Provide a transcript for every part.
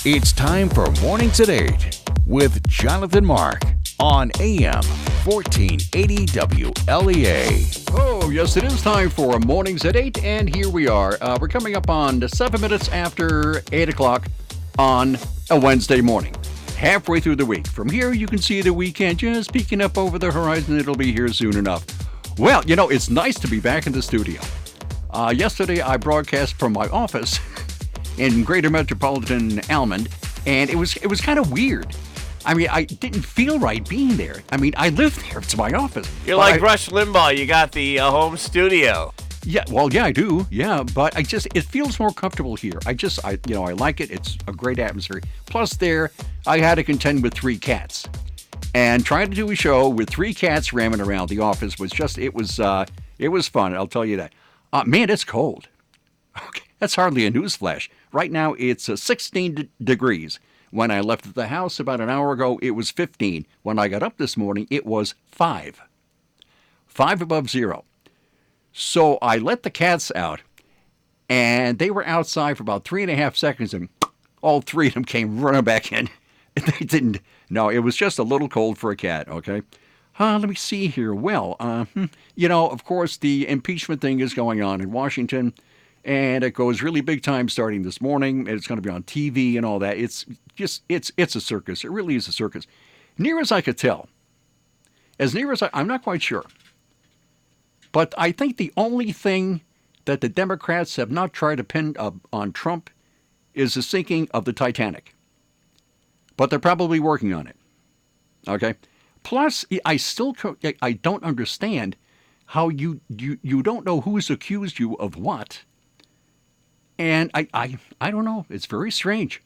It's time for Mornings at 8 with Jonathan Mark on AM 1480 WLEA. Oh, yes, it is time for Mornings at 8, and here we are. We're coming up on 7 minutes after 8 o'clock on a Wednesday morning, halfway through the week. From here, you can see the weekend just peeking up over the horizon. It'll be here soon enough. Well, you know, it's nice to be back in the studio. Yesterday, I broadcast from my office in Greater Metropolitan Almond, and it was kind of weird. I mean, I didn't feel right being there. I mean, I live there. It's my office. You're like Rush Limbaugh. You got the home studio. Yeah, well, yeah, I do. Yeah, but it feels more comfortable here. I like it. It's a great atmosphere. Plus there, I had to contend with 3 cats. And trying to do a show with 3 cats ramming around the office was it was fun, I'll tell you that. Man, it's cold. Okay, that's hardly a newsflash. Right now, it's 16 degrees. When I left the house about an hour ago, it was 15. When I got up this morning, it was 5. 5 above zero. So I let the cats out, and they were outside for about 3.5 seconds, and all 3 of them came running back in. They didn't. No, it was just a little cold for a cat, okay? Let me see here. Well, of course, the impeachment thing is going on in Washington, and it goes really big time starting this morning, and it's going to be on TV and all that. It's a circus. It really is a circus. Near as I could tell, I'm not quite sure, but I think the only thing that the Democrats have not tried to pin on Trump is the sinking of the Titanic. But they're probably working on it. Okay? Plus, I don't understand how you don't know who's accused you of what. And I don't know. It's very strange.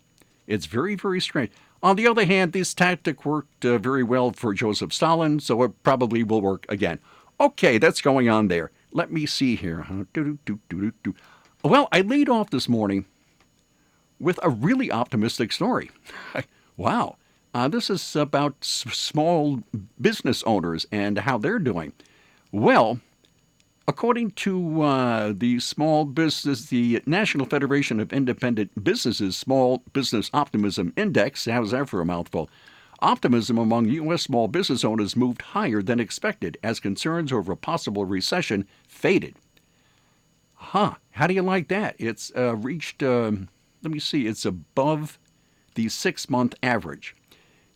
It's very, very strange. On the other hand, this tactic worked very well for Joseph Stalin, so it probably will work again. Okay, that's going on there. Let me see here. Well, I lead off this morning with a really optimistic story. Wow. This is about small business owners and how they're doing. Well, according to the National Federation of Independent Businesses Small Business Optimism Index, how's that for a mouthful? Optimism among U.S. small business owners moved higher than expected as concerns over a possible recession faded. How do you like that? It's reached, it's above the 6-month average.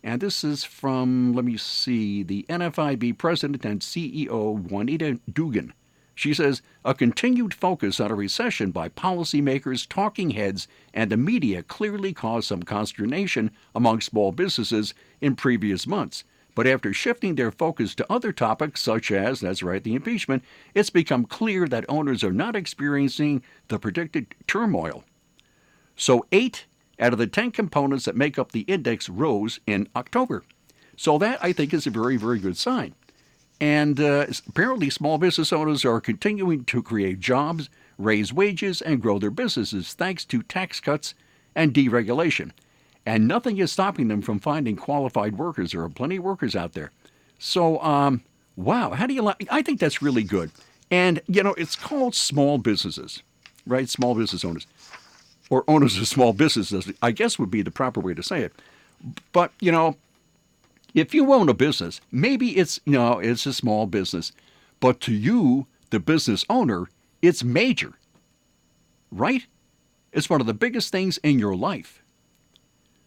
And this is from, the NFIB president and CEO, Juanita Dugan. She says, a continued focus on a recession by policymakers, talking heads, and the media clearly caused some consternation among small businesses in previous months. But after shifting their focus to other topics, such as, that's right, the impeachment, it's become clear that owners are not experiencing the predicted turmoil. So 8 out of the 10 components that make up the index rose in October. So that, I think, is a very, very good sign. And apparently small business owners are continuing to create jobs, raise wages, and grow their businesses thanks to tax cuts and deregulation. And nothing is stopping them from finding qualified workers. There are plenty of workers out there. So, wow, how do you like? I think that's really good. And, it's called small businesses, right? Small business owners. Or owners of small businesses, I guess would be the proper way to say it. But, if you own a business, maybe it's a small business. But to you, the business owner, it's major. Right? It's one of the biggest things in your life.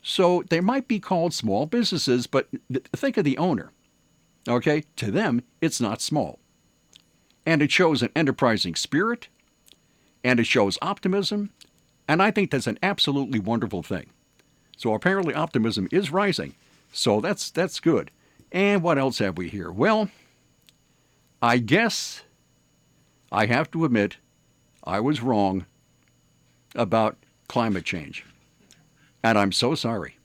So they might be called small businesses, but think of the owner. Okay? To them, it's not small. And it shows an enterprising spirit, and it shows optimism, and I think that's an absolutely wonderful thing. So apparently optimism is rising. So that's good. And what else have we here? Well, I guess I have to admit I was wrong about climate change. And I'm so sorry.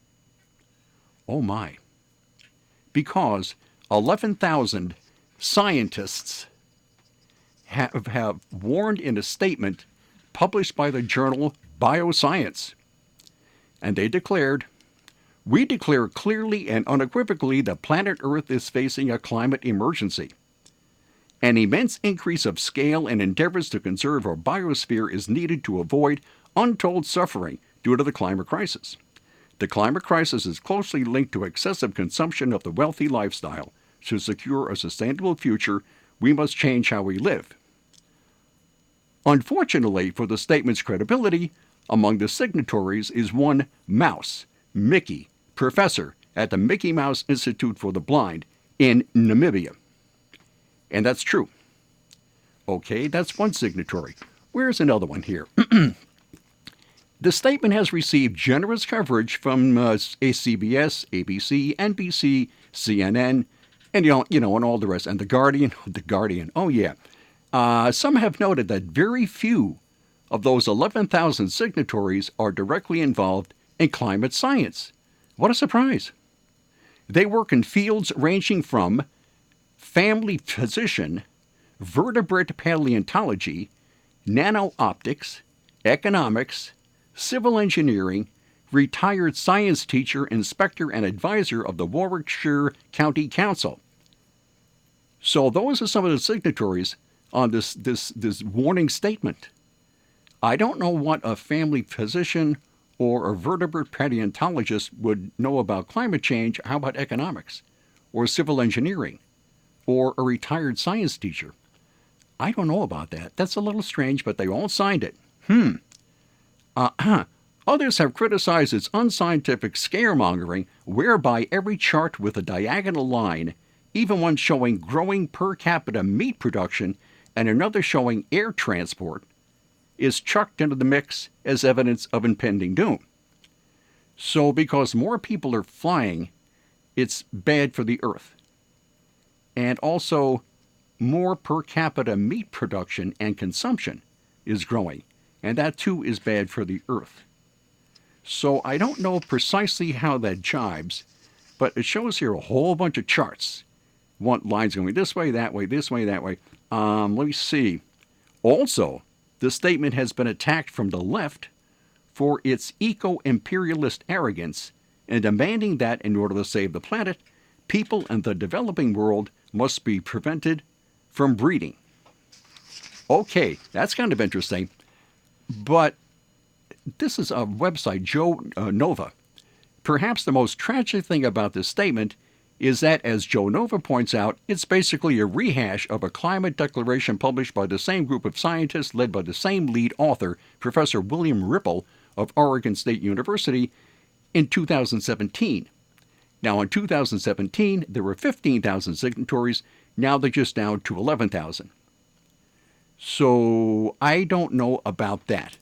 Oh my. Because 11,000 scientists have warned in a statement published by the journal Bioscience. And they declared, we declare clearly and unequivocally that planet Earth is facing a climate emergency. An immense increase of scale and endeavors to conserve our biosphere is needed to avoid untold suffering due to the climate crisis. The climate crisis is closely linked to excessive consumption of the wealthy lifestyle. To secure a sustainable future, we must change how we live. Unfortunately for the statement's credibility, among the signatories is one Mouse, Mickey, professor at the Mickey Mouse Institute for the Blind in Namibia. And that's true. Okay, that's one signatory. Where's another one here? The statement has received generous coverage from CBS, ABC, NBC, CNN, and and all the rest, and The Guardian. Oh yeah. Some have noted that very few of those 11,000 signatories are directly involved in climate science. What a surprise! They work in fields ranging from family physician, vertebrate paleontology, nano-optics, economics, civil engineering, retired science teacher, inspector, and advisor of the Warwickshire County Council. So those are some of the signatories on this warning statement. I don't know what a family physician or a vertebrate paleontologist would know about climate change. How about economics or civil engineering or a retired science teacher? I don't know about that. That's a little strange, but they all signed it. Others have criticized its unscientific scaremongering, whereby every chart with a diagonal line, even one showing growing per capita meat production and another showing air transport, is chucked into the mix as evidence of impending doom. So because more people are flying, it's bad for the earth. And also, more per capita meat production and consumption is growing, and that too is bad for the earth. So I don't know precisely how that jibes, but it shows here a whole bunch of charts. One lines going this way, that way, this way, that way. Let me see. Also, the statement has been attacked from the left for its eco-imperialist arrogance in demanding that in order to save the planet, people in the developing world must be prevented from breeding. Okay, that's kind of interesting. But this is a website, Joe Nova. Perhaps the most tragic thing about this statement is that, as Joe Nova points out, it's basically a rehash of a climate declaration published by the same group of scientists led by the same lead author, Professor William Ripple of Oregon State University, in 2017. Now, in 2017, there were 15,000 signatories. Now they're just down to 11,000. So I don't know about that.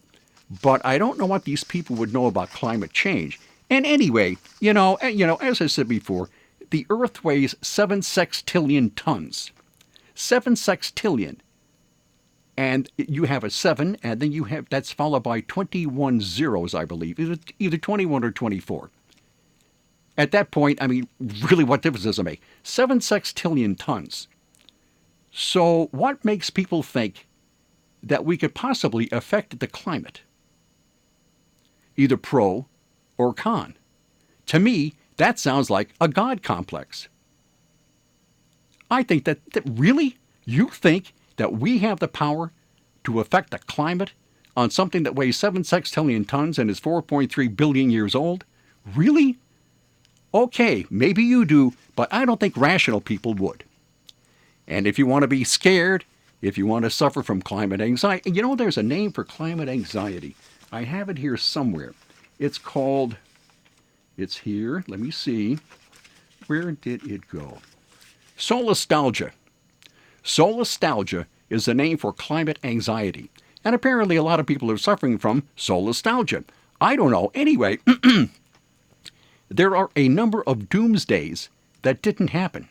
But I don't know what these people would know about climate change. And anyway, as I said before, the Earth weighs 7 sextillion tons. 7 sextillion. And you have a 7, and then that's followed by 21 zeros, I believe, either 21 or 24. At that point, I mean, really, what difference does it make? 7 sextillion tons. So what makes people think that we could possibly affect the climate? Either pro or con. To me, that sounds like a God complex. I think that really? You think that we have the power to affect the climate on something that weighs 7 sextillion tons and is 4.3 billion years old? Really? Okay, maybe you do, but I don't think rational people would. And if you want to be scared, if you want to suffer from climate anxiety, there's a name for climate anxiety. I have it here somewhere. It's here. Let me see. Where did it go? Solastalgia. Solastalgia is the name for climate anxiety. And apparently a lot of people are suffering from solastalgia. I don't know. Anyway, there are a number of doomsdays that didn't happen.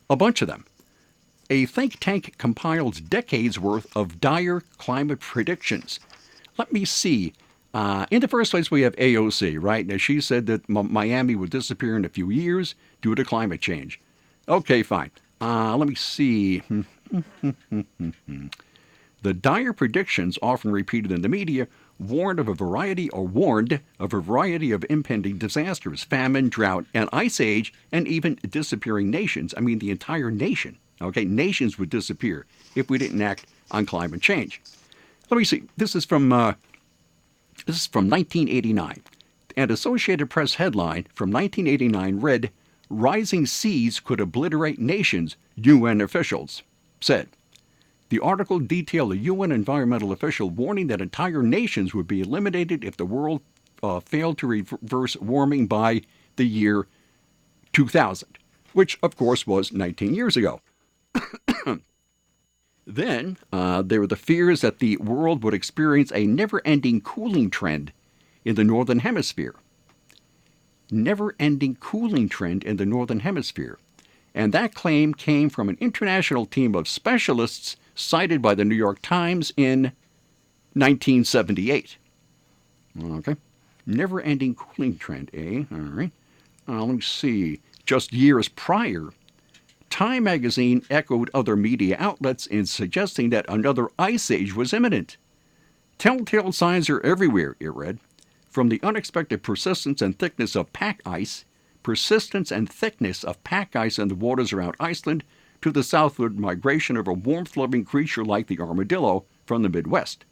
A bunch of them. A think tank compiles decades worth of dire climate predictions. Let me see. In the first place, we have AOC, right? Now, she said that Miami would disappear in a few years due to climate change. Okay, fine. Let me see. The dire predictions, often repeated in the media, warned of a variety of impending disasters, famine, drought, and ice age, and even disappearing nations. I mean, the entire nation. Okay, nations would disappear if we didn't act on climate change. Let me see. This is from 1989. An Associated Press headline from 1989 read, "Rising Seas Could Obliterate Nations," UN officials said. The article detailed a UN environmental official warning that entire nations would be eliminated if the world failed to reverse warming by the year 2000, which, of course, was 19 years ago. Then there were the fears that the world would experience a never-ending cooling trend in the Northern Hemisphere. Never-ending cooling trend in the Northern Hemisphere. And that claim came from an international team of specialists cited by the New York Times in 1978. Okay. Never-ending cooling trend, eh? All right. Let me see. Just years prior, Time magazine echoed other media outlets in suggesting that another ice age was imminent. Telltale signs are everywhere, it read. From the unexpected persistence and thickness of pack ice in the waters around Iceland, to the southward migration of a warmth-loving creature like the armadillo from the Midwest.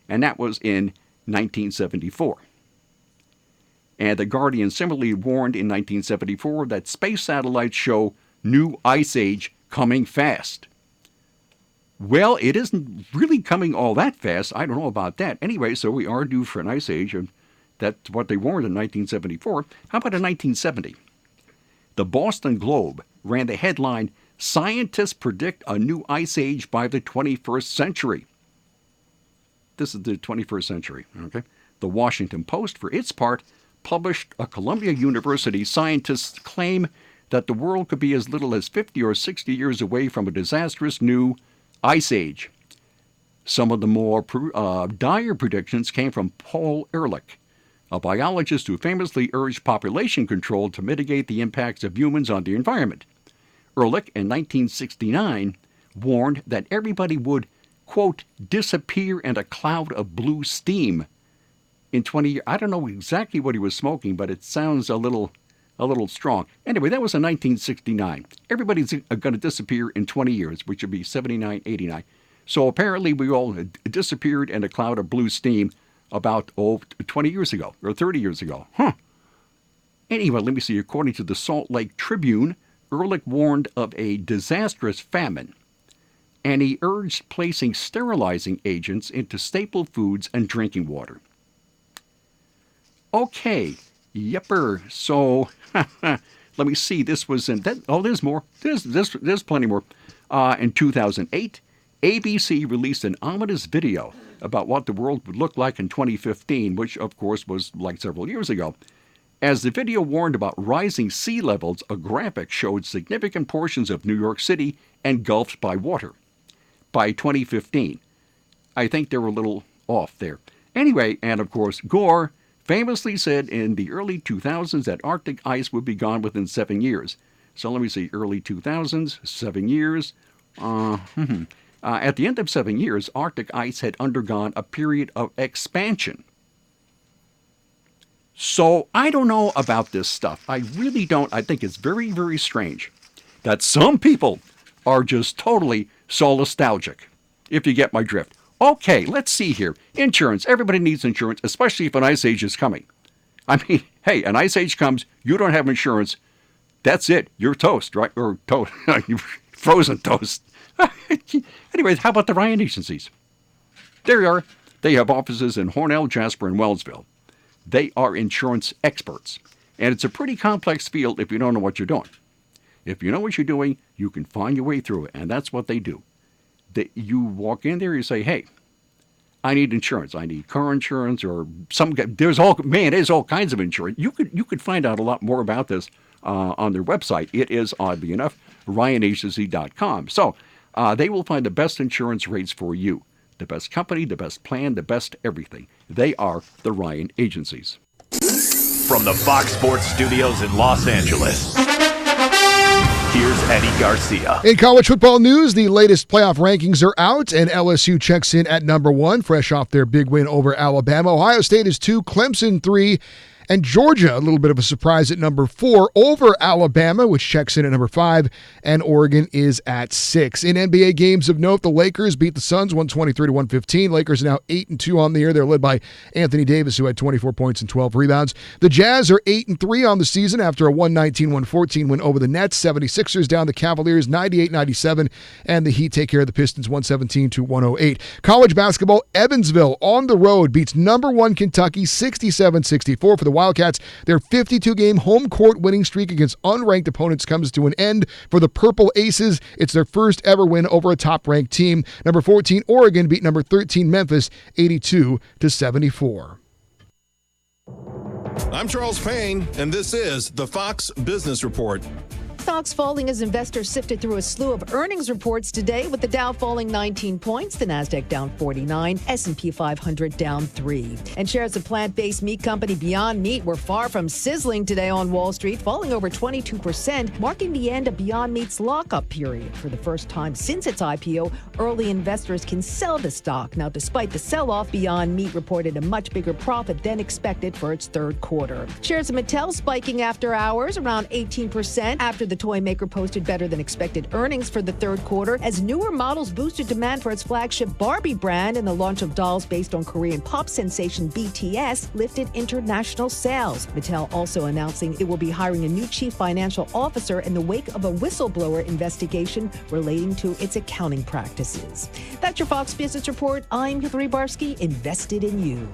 And that was in 1974. And The Guardian similarly warned in 1974 that space satellites show new ice age coming fast. Well, it isn't really coming all that fast. I don't know about that. Anyway, so we are due for an ice age, and that's what they warned in 1974. How about in 1970? The Boston Globe ran the headline, "Scientists predict a new ice age by the 21st century." This is the 21st century, okay? The Washington Post, for its part, published a Columbia University scientist's claim that the world could be as little as 50 or 60 years away from a disastrous new ice age. Some of the more dire predictions came from Paul Ehrlich, a biologist who famously urged population control to mitigate the impacts of humans on the environment. Ehrlich, in 1969, warned that everybody would, quote, disappear in a cloud of blue steam in 20 years. I don't know exactly what he was smoking, but it sounds a little strong. Anyway, that was in 1969. Everybody's going to disappear in 20 years, which would be 79, 89. So apparently we all disappeared in a cloud of blue steam about 20 years ago, or 30 years ago. Anyway, let me see. According to the Salt Lake Tribune, Ehrlich warned of a disastrous famine, and he urged placing sterilizing agents into staple foods and drinking water. Okay, yepper. So, let me see. This was in that. Oh, there's more. There's plenty more. In 2008, ABC released an ominous video about what the world would look like in 2015, which, of course, was like several years ago. As the video warned about rising sea levels, a graphic showed significant portions of New York City engulfed by water by 2015. I think they were a little off there. Anyway, and of course, Gore famously said in the early 2000s that Arctic ice would be gone within 7 years. So let me see, early 2000s, 7 years. At the end of 7 years, Arctic ice had undergone a period of expansion. So I don't know about this stuff. I really don't. I think it's very, very strange that some people are just totally so nostalgic, if you get my drift. Okay, let's see here. Insurance. Everybody needs insurance, especially if an ice age is coming. I mean, hey, an ice age comes, you don't have insurance, that's it. You're toast, right? Or toast. Frozen toast. Anyways, how about the Ryan agencies? There you are. They have offices in Hornell, Jasper, and Wellsville. They are insurance experts. And it's a pretty complex field if you don't know what you're doing. If you know what you're doing, you can find your way through it. And that's what they do. You walk in there, you say, hey, I need insurance. I need car insurance or there's all kinds of insurance. You could find out a lot more about this on their website. It is, oddly enough, RyanAgency.com. So they will find the best insurance rates for you. The best company, the best plan, the best everything. They are the Ryan Agencies. From the Fox Sports Studios in Los Angeles, here's Eddie Garcia. In college football news, the latest playoff rankings are out, and LSU checks in at number 1, fresh off their big win over Alabama. Ohio State is 2, Clemson 3, And Georgia, a little bit of a surprise at number 4 over Alabama, which checks in at number 5. And Oregon is at 6. In NBA games of note, the Lakers beat the Suns 123-115. Lakers are now 8-2 on the year. They're led by Anthony Davis, who had 24 points and 12 rebounds. The Jazz are 8-3 on the season after a 119-114 win over the Nets. 76ers down the Cavaliers 98-97. And the Heat take care of the Pistons 117-108. College basketball, Evansville on the road beats number 1 Kentucky 67-64 for the Wildcats. Their 52-game home court winning streak against unranked opponents comes to an end for the Purple Aces. It's their first ever win over a top-ranked team. Number 14 Oregon beat number 13 Memphis 82-74. I'm Charles Payne, and this is the Fox Business Report. Stocks falling as investors sifted through a slew of earnings reports today, with the Dow falling 19 points, the Nasdaq down 49, S&P 500 down 3. And shares of plant-based meat company Beyond Meat were far from sizzling today on Wall Street, falling over 22%, marking the end of Beyond Meat's lockup period. For the first time since its IPO, early investors can sell the stock. Now, despite the sell-off, Beyond Meat reported a much bigger profit than expected for its third quarter. Shares of Mattel spiking after hours, around 18%, after the toy maker posted better than expected earnings for the third quarter as newer models boosted demand for its flagship Barbie brand, and the launch of dolls based on Korean pop sensation BTS lifted international sales. Mattel also announcing it will be hiring a new chief financial officer in the wake of a whistleblower investigation relating to its accounting practices. That's your Fox Business Report. I'm Hillary Barsky, invested in you.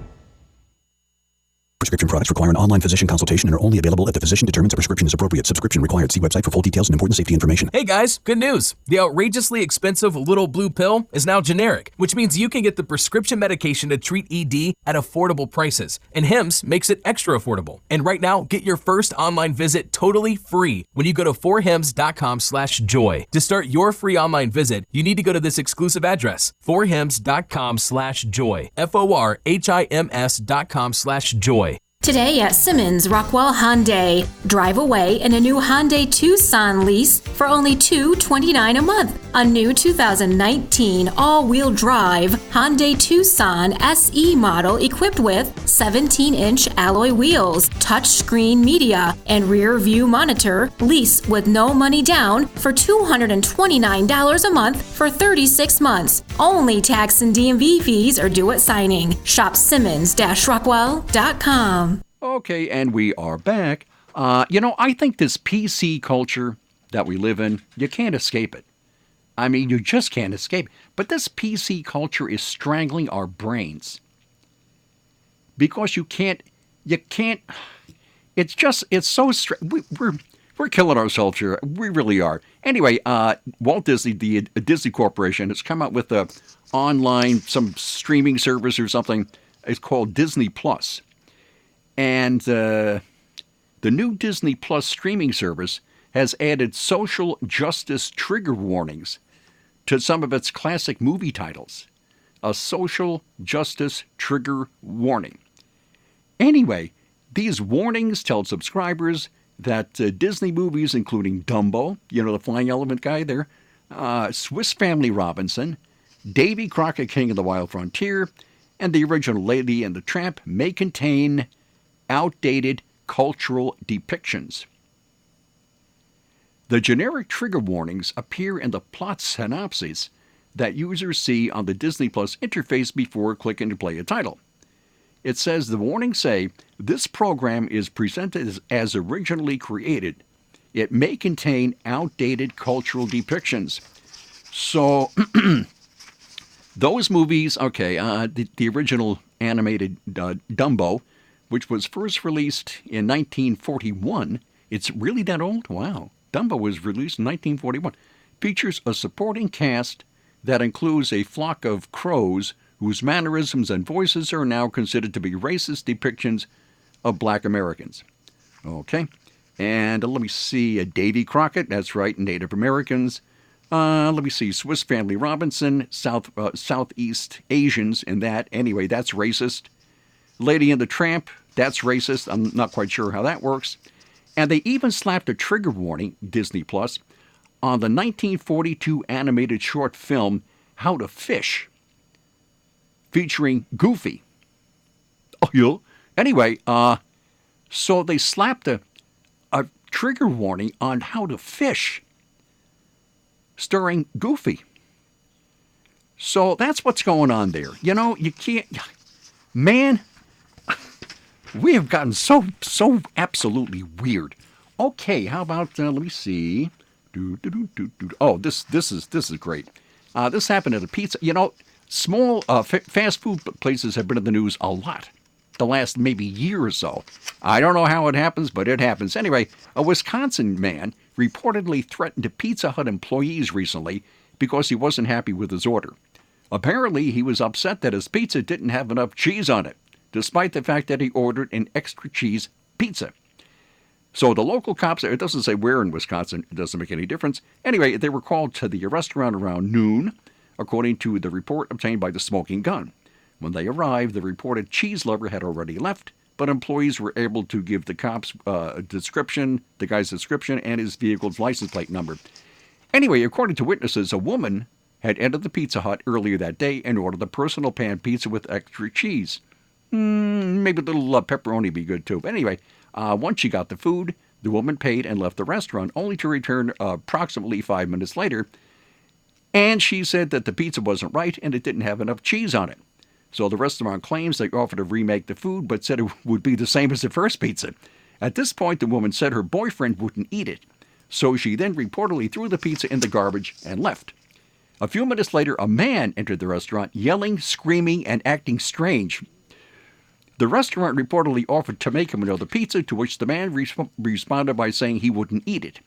Prescription products require an online physician consultation and are only available if the physician determines a prescription is appropriate. Subscription required. See website for full details and important safety information. Hey guys, good news. The outrageously expensive Little Blue Pill is now generic, which means you can get the prescription medication to treat ED at affordable prices. And Hims makes it extra affordable. And right now, get your first online visit totally free when you go to forhims.com/joy. To start your free online visit, you need to go to this exclusive address, forhims.com/joy. forhims.com/joy. Today at Simmons Rockwell Hyundai, drive away in a new Hyundai Tucson lease for only $229 a month. A new 2019 all-wheel drive Hyundai Tucson SE model equipped with 17-inch alloy wheels, touchscreen media, and rear view monitor. Lease with no money down for $229 a month for 36 months. Only tax and DMV fees are due at signing. Shop Simmons-Rockwell.com. Okay, and we are back. I think this PC culture that we live in, you can't escape it. I mean, you just can't escape it. But this PC culture is strangling our brains. Because you can't, it's so, we're killing ourselves here. We really are. Anyway, Walt Disney, the Disney Corporation, has come out with some streaming service or something. It's called Disney Plus. And the new Disney Plus streaming service has added social justice trigger warnings to some of its classic movie titles. A social justice trigger warning. Anyway, these warnings tell subscribers that Disney movies, including Dumbo, the flying elephant guy there, Swiss Family Robinson, Davy Crockett, King of the Wild Frontier, and the original Lady and the Tramp may contain outdated cultural depictions. The generic trigger warnings appear in the plot synopses that users see on the Disney Plus interface before clicking to play a title. It says the warnings say, this program is presented as originally created. It may contain outdated cultural depictions. So, those movies, the original animated Dumbo, which was first released in 1941. It's really that old? Wow. Dumbo was released in 1941. Features a supporting cast that includes a flock of crows whose mannerisms and voices are now considered to be racist depictions of black Americans. Okay. And let me see. Davy Crockett, that's right, Native Americans. Let me see. Swiss Family Robinson, Southeast Asians in that. Anyway, that's racist. Lady and the Tramp, that's racist. I'm not quite sure how that works. And they even slapped a trigger warning, Disney Plus, on the 1942 animated short film How to Fish, featuring Goofy. Oh, yeah. Anyway, So they slapped a trigger warning on how to fish, starring Goofy. So that's what's going on there. You know, you can't... Man, we have gotten so absolutely weird. Okay, how about, let me see. Oh, this is great. This happened at a pizza. You know, small fast food places have been in the news a lot the last maybe year or so. I don't know how it happens, but it happens. Anyway, a Wisconsin man reportedly threatened a Pizza Hut employees recently because he wasn't happy with his order. Apparently, he was upset that his pizza didn't have enough cheese on it, despite the fact that he ordered an extra cheese pizza. So the local cops, it doesn't say where in Wisconsin, it doesn't make any difference. Anyway, they were called to the restaurant around noon, according to the report obtained by the Smoking Gun. When they arrived, the reported cheese lover had already left, but employees were able to give the cops the guy's description, and his vehicle's license plate number. Anyway, according to witnesses, a woman had entered the Pizza Hut earlier that day and ordered a personal pan pizza with extra cheese. Maybe a little pepperoni would be good too. But anyway, once she got the food, the woman paid and left the restaurant, only to return approximately 5 minutes later. And she said that the pizza wasn't right and it didn't have enough cheese on it. So the restaurant claims they offered to remake the food, but said it would be the same as the first pizza. At this point, the woman said her boyfriend wouldn't eat it. So she then reportedly threw the pizza in the garbage and left. A few minutes later, a man entered the restaurant, yelling, screaming, and acting strange. The restaurant reportedly offered to make him another pizza, to which the man responded by saying he wouldn't eat it.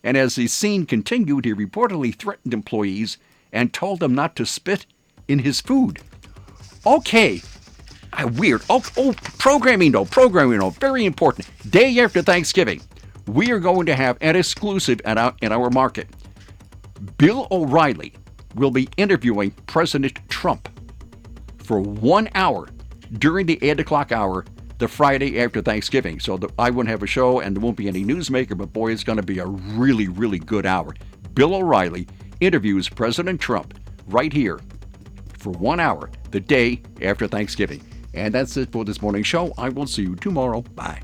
And as the scene continued, he reportedly threatened employees and told them not to spit in his food. Okay. Weird. Programming though, very important. Day after Thanksgiving, we are going to have an exclusive in our market. Bill O'Reilly will be interviewing President Trump for 1 hour during the 8 o'clock hour, the Friday after Thanksgiving. So I won't have a show and there won't be any newsmaker, but boy, it's going to be a really, really good hour. Bill O'Reilly interviews President Trump right here for 1 hour, the day after Thanksgiving. And that's it for this morning's show. I will see you tomorrow. Bye.